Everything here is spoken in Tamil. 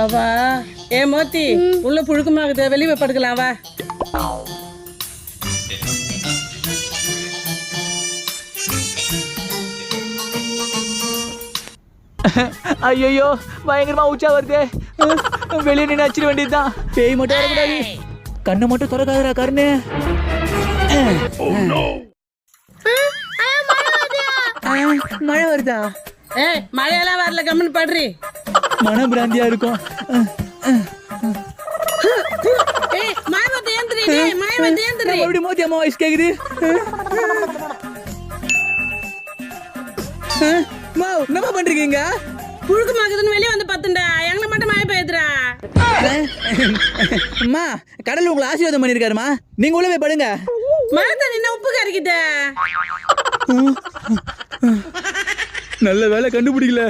அவா ஏ மோத்தி உள்ள புழுக்கமாகுது வெளியே போய் படுக்கலாம் வா. ஐயோ பயங்கரமா உச்சா வருது. வெளியே நின்று அச்சிட வேண்டியதுதான். பேய் மட்டும் வரக்கூடாது. கண்ணை மட்டும் திறக்காதடா கருணு. மழை வருதா? ஏய் மழையெல்லாம் வரல கம்மன் படுறி. மன பிராந்தியா இருக்கும். ஏய் மழை வந்து ஏந்திரி மழை வந்து ஏந்திரி. எப்படி மோதி அம்மா வாய்ஸ் கேக்குது? என்னமா பண்றீங்க? புழுக்கமாகுதுன்னு வெளியே வந்து பார்த்துண்டா எங்களை மட்டும் மழை பெய்யுதுடா. அம்மா கடவுள் உங்களை ஆசீர்வாதம் பண்ணிருக்காருமா. நீங்க உள்ள போய் படுங்க. மழை தண்ணி என்ன உப்பு கரைக்குது. நல்ல வேலை கண்டுபிடிக்கல.